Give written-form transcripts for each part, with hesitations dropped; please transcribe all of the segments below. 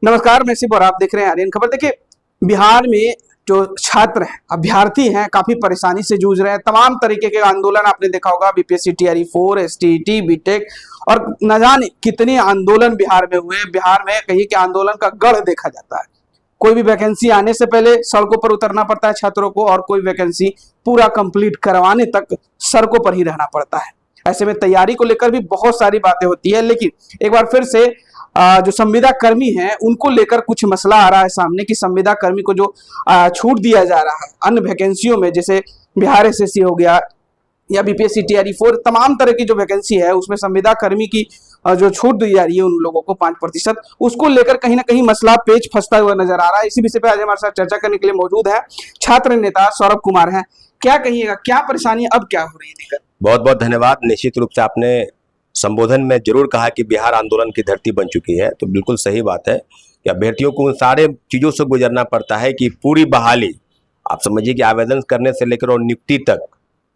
नमस्कार, मैं शिव और आप देख रहे हैं आर्यन खबर। देखिए, बिहार में जो छात्र हैं, अभ्यर्थी हैं, काफी परेशानी से जूझ रहे हैं। तमाम तरीके के आंदोलन आपने देखा होगा, बीपीएससी टीआरई 4, एसटीईटी, बीटेक और न जाने कितने आंदोलन बिहार में हुए। बिहार में कहीं के आंदोलन का गढ़ देखा जाता है। कोई भी वैकेंसी आने से पहले सड़कों पर उतरना पड़ता है छात्रों को, और कोई वैकेंसी पूरा कंप्लीट करवाने तक सड़कों पर ही रहना पड़ता है। ऐसे में तैयारी को लेकर भी बहुत सारी बातें होती है, लेकिन एक बार फिर से जो संविदा कर्मी हैं उनको लेकर कुछ मसला आ रहा है सामने कि संविदा कर्मी को जो छूट दिया जा रहा है अन्य वैकेंसियों में, जैसे बिहार एसएससी हो गया या बीपीएससी टीआरई 4, तमाम तरह की जो वैकेंसी है उसमें संविदा कर्मी की जो छूट दी जा रही है उन लोगों को 5%, उसको लेकर कहीं ना कहीं मसला पेच फंसता हुआ नजर आ रहा है। इसी विषय पे आज हमारे साथ चर्चा करने के लिए मौजूद है छात्र नेता सौरभ कुमार हैं। क्या कहिएगा, क्या परेशानी, अब क्या हो रही है दिक्कत? बहुत बहुत धन्यवाद। निश्चित रूप से आपने संबोधन में जरूर कहा कि बिहार आंदोलन की धरती बन चुकी है, तो बिल्कुल सही बात है कि अभ्यर्थियों को उन सारे चीज़ों से गुजरना पड़ता है कि पूरी बहाली, आप समझिए कि आवेदन करने से लेकर और नियुक्ति तक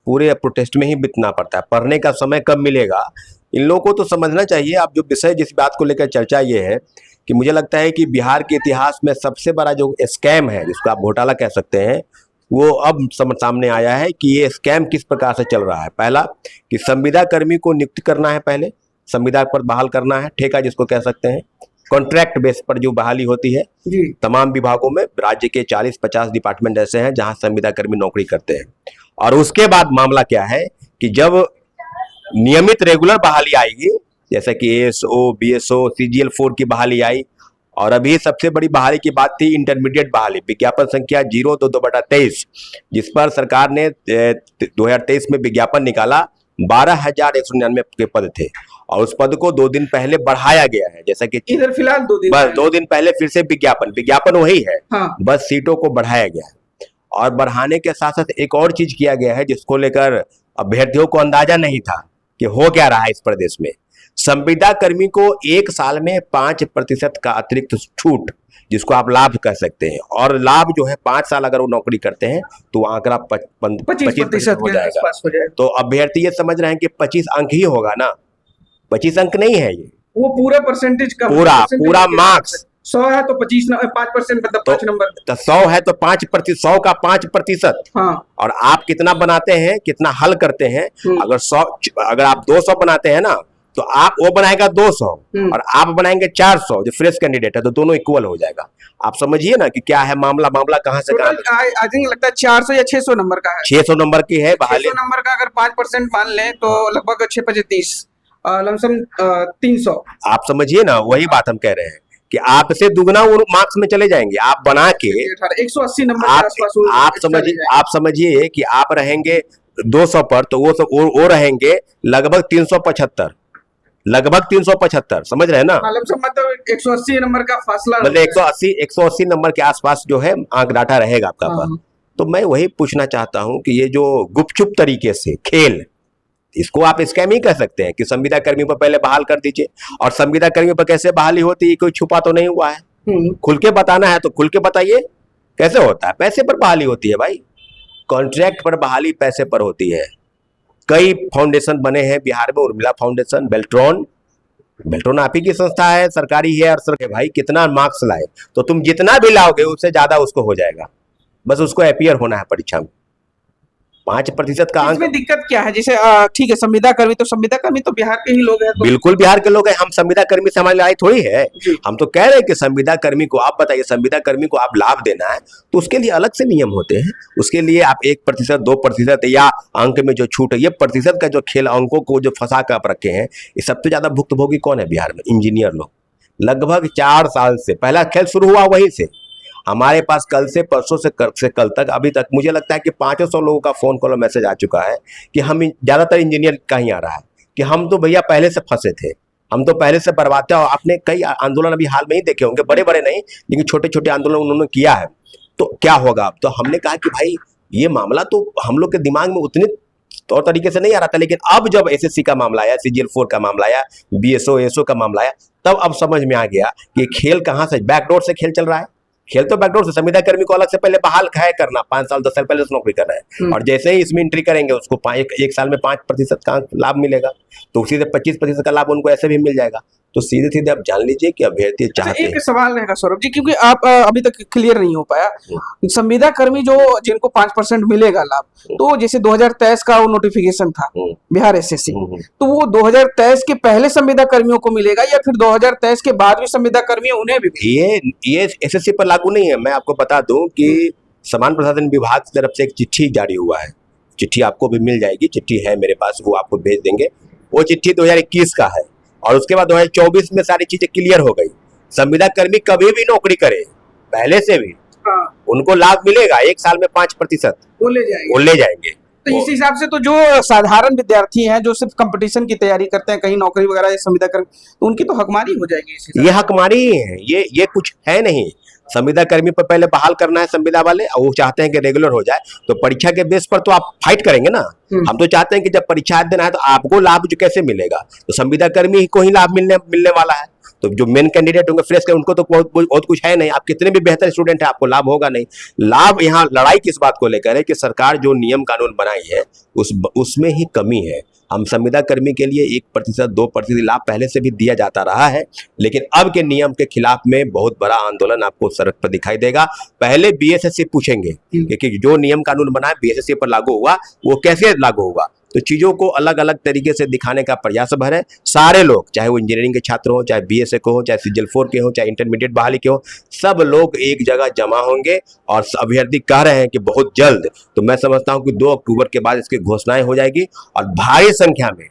पूरे प्रोटेस्ट में ही बितना पड़ता है। पढ़ने का समय कब मिलेगा, इन लोगों को तो समझना चाहिए। अब जो विषय, जिस बात को लेकर चर्चा ये है कि मुझे लगता है कि बिहार के इतिहास में सबसे बड़ा जो स्कैम है, जिसको आप घोटाला कह सकते हैं, वो अब सामने आया है कि ये स्कैम किस प्रकार से चल रहा है। पहला कि संविदा कर्मी को नियुक्त करना है, पहले संविदा पर बहाल करना है, ठेका जिसको कह सकते हैं, कॉन्ट्रैक्ट बेस पर जो बहाली होती है तमाम विभागों में। राज्य के 40-50 डिपार्टमेंट ऐसे हैं जहां संविदा कर्मी नौकरी करते हैं। और उसके बाद मामला क्या है कि जब नियमित रेगुलर बहाली आएगी, जैसे कि एएसओ, बीएसओ, सीजीएल 4 की बहाली आई, और अभी सबसे बड़ी बहाली की बात थी इंटरमीडिएट बहाली, विज्ञापन संख्या 022/23, जिस पर सरकार ने 2023 में विज्ञापन निकाला। 12,199 के पद थे और उस पद को 2 दिन पहले बढ़ाया गया है। जैसा कि इधर फिलहाल 2 दिन पहले फिर से विज्ञापन वही है, हाँ। बस सीटों को बढ़ाया गया है। और बढ़ाने के साथ साथ एक और चीज किया गया है जिसको लेकर अभ्यर्थियों को अंदाजा नहीं था कि हो क्या रहा है इस प्रदेश में। संविदा कर्मी को 1 साल में 5% का अतिरिक्त छूट, जिसको आप लाभ कह सकते हैं, और लाभ जो है 5 साल अगर वो नौकरी करते हैं तो आंकड़ा 25% हो जाएगा। तो अभ्यर्थी ये समझ रहे हैं कि 25 अंक ही होगा ना, 25 अंक नहीं है ये, वो पूरा परसेंटेज का पूरा मार्क्स 100 है तो 5% मतलब 5 नंबर, तो 100 है तो 5%, 100 का 5%। हाँ। और आप कितना बनाते हैं, कितना हल करते हैं। अगर आप 200 बनाते हैं ना, तो आप वो बनाएगा 200 और आप बनाएंगे 400, जो फ्रेश कैंडिडेट है, तो दोनों इक्वल हो जाएगा। आप समझिए ना कि क्या है मामला कहां से कहां। आई थिंक लगता है 400 या 600 नंबर का है। 600 नंबर की है बहाली। 600 नंबर का अगर 5% मान लें तो लगभग 6-25 लमसम 300। आप समझिए ना, वही बात हम कह रहे हैं कि आपसे दुगना मार्क्स में चले जाएंगे। आप बना के 180 नंबर के आसपास आप समझिए कि आप रहेंगे 200 पर, तो वो रहेंगे लगभग 375, समझ रहे हैं ना। मतलब 180 नंबर का फासला, मतलब 180 नंबर के आसपास जो है आंक डाटा रहेगा आपका पास। तो मैं वही पूछना चाहता हूं कि ये जो गुपचुप तरीके से खेल, इसको आप स्कैम ही कह सकते हैं कि संविदा कर्मी पर पहले बहाल कर दीजिए। और संविदा कर्मी पर कैसे बहाली होती है, कोई छुपा तो नहीं हुआ है, खुल के बताना है तो खुल के बताइए कैसे होता है। पैसे पर बहाली होती है भाई, कॉन्ट्रैक्ट पर बहाली पैसे पर होती है। कई फाउंडेशन बने हैं बिहार में, उर्मिला फाउंडेशन, बेल्ट्रॉन आप ही की संस्था है, सरकारी है। और सर भाई कितना मार्क्स लाए, तो तुम जितना भी लाओगे उससे ज्यादा उसको हो जाएगा, बस उसको अपीयर होना है परीक्षा में। 5% का अंक। इसमें दिक्कत क्या है? जैसे ठीक है, संविदा कर्मी तो बिहार के ही लोग हैं, तो बिल्कुल बिहार के लोग हैं। हम संविदा कर्मी से हमारी लड़ाई थोड़ी है। हम तो कह रहे हैं कि संविदा कर्मी को आप बताइए, संविदा कर्मी को आप लाभ देना है तो उसके लिए अलग से नियम होते हैं। उसके लिए आप 1%, 2% या अंक में जो छूट है, ये प्रतिशत का जो खेल, अंकों को जो फंसा कर आप रखे हैं, ये सबसे ज्यादा भुक्तभोगी कौन है बिहार में? इंजीनियर लोग। लगभग 4 साल से पहला खेल शुरू हुआ वहीं से। हमारे पास कल से परसों से कल तक अभी तक मुझे लगता है कि 500 लोगों का फोन कॉल और मैसेज आ चुका है कि हम, ज्यादातर इंजीनियर का ही आ रहा है कि हम तो भैया पहले से फंसे थे, हम तो पहले से बर्बाद थे। और आपने कई आंदोलन अभी हाल में ही देखे होंगे, बड़े बड़े नहीं लेकिन छोटे छोटे आंदोलन उन्होंने किया है। तो क्या होगा अब? तो हमने कहा कि भाई ये मामला तो हम लोग के दिमाग में उतने तौर तरीके से नहीं आ रहा था, लेकिन अब जब एसएससी का मामला आया, सीजीएल 4 का मामला आया, बीएसओ एसओ का मामला आया, तब अब समझ में आ गया कि खेल कहाँ से, बैकडोर से खेल चल रहा है। खेल तो बैकडोर से, संविदा कर्मी को अलग से पहले बहाल है करना, 5 साल 10 साल पहले से नौकरी कर रहा है, और जैसे ही इसमें एंट्री करेंगे उसको एक साल में 5% का लाभ मिलेगा, तो उसी से 25% का लाभ उनको ऐसे भी मिल जाएगा। तो सीधे सीधे आप जान लीजिए कि अभ्यर्थी चाहते एक सवाल रहेगा सौरभ जी, क्योंकि आप अभी तक क्लियर नहीं हो पाया, संविदा कर्मी जो जिनको 5% मिलेगा लाभ, तो जैसे 2023 का वो नोटिफिकेशन था बिहार एसएससी, तो वो 2023 के पहले संविदा कर्मियों को मिलेगा या फिर 2023 के बाद भी संविदा कर्मी उन्हें भी? ये एसएससी पर लागू नहीं है। मैं आपको बता दूं कि समान प्रशासन विभाग की तरफ से एक चिट्ठी जारी हुआ है, चिट्ठी आपको भी मिल जाएगी, चिट्ठी है मेरे पास, वो आपको भेज देंगे। वो चिट्ठी 2021 का है और उसके बाद 2024 में सारी चीजें क्लियर हो गई। संविदा कर्मी कभी भी नौकरी करे पहले से भी उनको लाभ मिलेगा, 1 साल में 5% वो ले जाएंगे। तो इस हिसाब से तो जो साधारण विद्यार्थी हैं जो सिर्फ कंपटीशन की तैयारी करते हैं, कहीं नौकरी वगैरह या संविदा कर्मी, तो उनकी तो हकमारी हो जाएगी। ये हकमारी ही है, ये कुछ है नहीं। संविदा कर्मी पर पहले बहाल करना है संविदा वाले, और वो चाहते हैं कि रेगुलर हो जाए, तो परीक्षा के बेस पर तो आप फाइट करेंगे ना। हम तो चाहते हैं कि जब परीक्षा देना है तो आपको लाभ जो कैसे मिलेगा, तो संविदा कर्मी को ही लाभ मिलने वाला है। तो जो मेन कैंडिडेट होंगे फ्रेश, उनको तो बहुत कुछ है नहीं। आप कितने भी बेहतर स्टूडेंट हैं, आपको लाभ होगा नहीं। लाभ यहाँ लड़ाई किस बात को लेकर है कि सरकार जो नियम कानून बनाई है उसमें ही कमी है। हम संविदा कर्मी के लिए 1% 2% लाभ पहले से भी दिया जाता रहा है, लेकिन अब के नियम के खिलाफ में बहुत बड़ा आंदोलन आपको सड़क पर दिखाई देगा। पहले बीएसएससी पूछेंगे कि जो नियम कानून बना है बीएसएससी पर लागू हुआ, वो कैसे लागू होगा। तो चीजों को अलग अलग तरीके से दिखाने का प्रयास भर है। सारे लोग, चाहे वो इंजीनियरिंग के छात्र हो, चाहे बीएसए को हो, चाहे सीजल 4 के हो, चाहे इंटरमीडिएट बहाली के हो, सब लोग एक जगह जमा होंगे और अभ्यर्थी कह रहे हैं कि बहुत जल्द, तो मैं समझता हूं कि 2 अक्टूबर के बाद इसकी घोषणाएं हो जाएगी और भारी संख्या में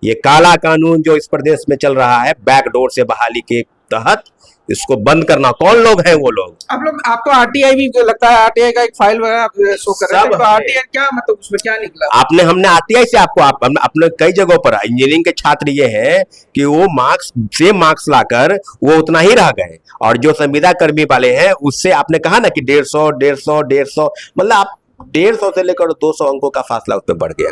ये काला कानून जो इस प्रदेश में चल रहा है बैकडोर से बहाली के तहत, इसको बंद करना। कौन लोग हैं वो लोग? आप तो आरटीआई भी लगता है, आरटीआई का एक फाइल वगैरह शो कर रहे थे, तो आरटीआई क्या मतलब उसमें क्या निकला? हमने आरटीआई से आपको अपने कई जगहों पर इंजीनियरिंग के छात्र ये हैं कि वो मार्क्स लाकर वो उतना ही रह गए, और जो संविदा कर्मी वाले हैं उससे आपने कहा ना कि 150 मतलब आप 150 से लेकर 200 अंकों का फासला उसमें बढ़ गया।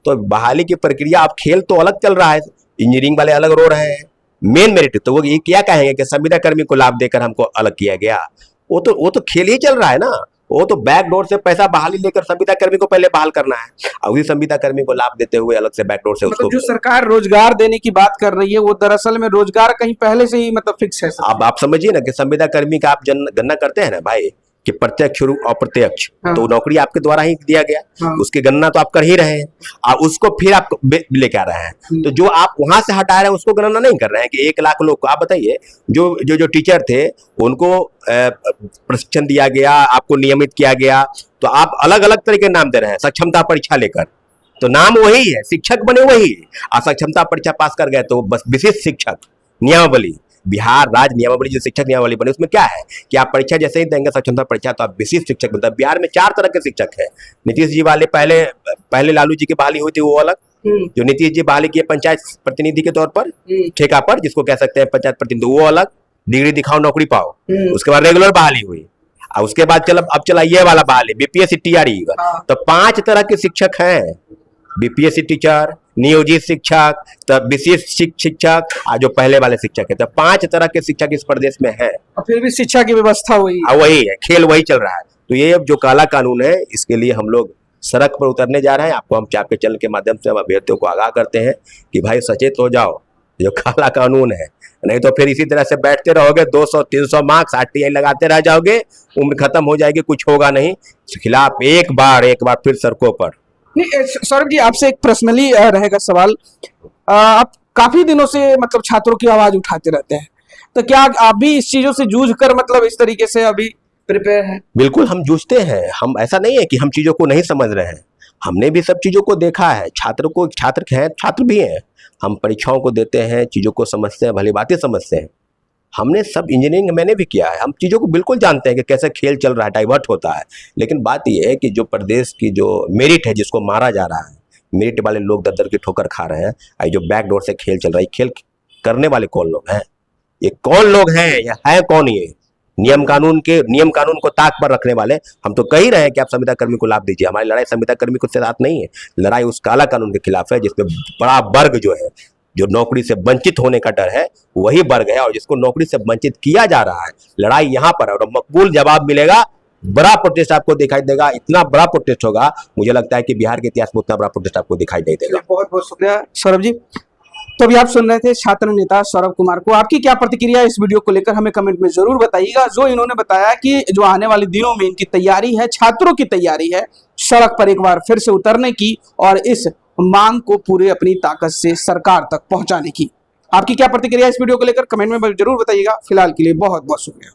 तो बहाली की प्रक्रिया, अब खेल तो अलग चल रहा है, इंजीनियरिंग वाले अलग रो रहे हैं। मेन मेरिट तो वो ये क्या कहेंगे कि संविदा कर्मी को लाभ देकर हमको अलग किया गया। वो तो खेल ही चल रहा है ना। वो तो बैकडोर से पैसा बहाली लेकर संविदा कर्मी को पहले बहाल करना है, और उसी संविदा कर्मी को लाभ देते हुए अलग से बैकडोर से उसको। जो सरकार रोजगार देने की बात कर रही है वो दरअसल में रोजगार कहीं पहले से ही मतलब फिक्स है। अब आप समझिए ना कि संविदा कर्मी का आप गणना करते हैं ना भाई कि प्रत्यक्ष और अप्रत्यक्ष, तो नौकरी आपके द्वारा ही दिया गया, उसकी गणना तो आप कर ही रहे हैं और उसको फिर आप लेके आ रहे हैं। तो जो आप वहां से हटा रहे हैं उसको गणना नहीं कर रहे हैं कि 1 लाख लोग को। आप बताइए, जो टीचर थे उनको प्रशिक्षण दिया गया, आपको नियमित किया गया, तो आप अलग अलग तरह के नाम दे रहे हैं सक्षमता परीक्षा लेकर। तो नाम वही है, शिक्षक बने वही, और सक्षमता परीक्षा पास कर गए तो बस विशिष्ट शिक्षक नियमावली, बिहार राज्य नियमावली जो शिक्षक नियमावली बनी, उसमें क्या है कि आप परीक्षा जैसे ही देंगे सक्षमता परीक्षा तो आप विशिष्ट शिक्षक बनते हैं। बिहार में 4 तरह के शिक्षक हैं। नीतीश जी वाले पहले लालू जी की बहाली हुई थी, वो अलग। जो नीतीश जी बहाली किए पंचायत प्रतिनिधि के तौर पर, ठेका पर जिसको कह सकते हैं पंचायत प्रतिनिधि, वो अलग। डिग्री दिखाओ नौकरी पाओ, उसके बाद रेगुलर बहाली हुई, और उसके बाद अब चला ये वाला बहाली बीपीएससी टीआरई। तो 5 तरह के शिक्षक हैं, बीपीएससी टीचर, नियोजित शिक्षक, तब विशेष शिक्षक, और जो पहले वाले शिक्षक है। तो 5 तरह के शिक्षक इस प्रदेश में है, और फिर भी शिक्षा की व्यवस्था वही है, खेल वही चल रहा है। तो ये जो काला कानून है, इसके लिए हम लोग सड़क पर उतरने जा रहे हैं। आपको हम आपके चैनल के माध्यम से हम अभ्यर्थियों को आगाह करते हैं कि भाई सचेत हो जाओ, जो काला कानून है, नहीं तो फिर इसी तरह से बैठते रहोगे, 200-300 मार्क्स आरटीआई लगाते रह जाओगे, उम्र खत्म हो जाएगी, कुछ होगा नहीं। खिलाफ एक बार फिर सड़कों पर। सौरभ जी, आपसे एक पर्सनली रहेगा सवाल। आप काफी दिनों से मतलब छात्रों की आवाज उठाते रहते हैं, तो क्या आप भी इस चीजों से जूझ कर मतलब इस तरीके से अभी प्रिपेयर हैं? बिल्कुल हम जूझते हैं। हम ऐसा नहीं है कि हम चीजों को नहीं समझ रहे हैं, हमने भी सब चीजों को देखा है। छात्र भी हैं, हम परीक्षाओं को देते हैं, चीजों को समझते हैं, भली बातें समझते हैं। हमने सब इंजीनियरिंग मैंने भी किया है, हम चीज़ों को बिल्कुल जानते हैं कि कैसे खेल चल रहा है, डाइवर्ट होता है। लेकिन बात यह है कि जो प्रदेश की जो मेरिट है, जिसको मारा जा रहा है, मेरिट वाले लोग दर की ठोकर खा रहे हैं। जो बैकडोर से खेल चल रहा है, खेल करने वाले कौन लोग हैं? ये कौन लोग हैं? ये है कौन? ये नियम कानून को ताक पर रखने वाले। हम तो कह ही रहे हैं कि आप संविदा कर्मी को लाभ दीजिए। हमारी लड़ाई संविदा कर्मी के साथ नहीं है, लड़ाई उस काला कानून के खिलाफ है, जिसमें बड़ा वर्ग जो नौकरी से वंचित होने का डर है, वही वर्ग है, और जिसको नौकरी से वंचित किया जा रहा है। लड़ाई यहाँ पर है और मकबूल जवाब मिलेगा। बड़ा प्रोटेस्ट आपको दिखाई देगा, इतना बड़ा प्रोटेस्ट होगा, मुझे लगता है कि बिहार के इतिहास में उतना बड़ा प्रोटेस्ट आपको दिखाई नहीं देगा। बहुत बहुत शुक्रिया सौरभ जी। तो अभी आप सुन रहे थे छात्र नेता सौरभ कुमार को। आपकी क्या प्रतिक्रिया इस वीडियो को लेकर हमें कमेंट में जरूर बताइएगा। जो इन्होंने बताया कि जो आने वाले दिनों में इनकी तैयारी है, छात्रों की तैयारी है सड़क पर एक बार फिर से उतरने की और इस मांग को पूरे अपनी ताकत से सरकार तक पहुंचाने की। आपकी क्या प्रतिक्रिया इस वीडियो को लेकर कमेंट में जरूर बताइएगा। फिलहाल के लिए बहुत बहुत शुक्रिया।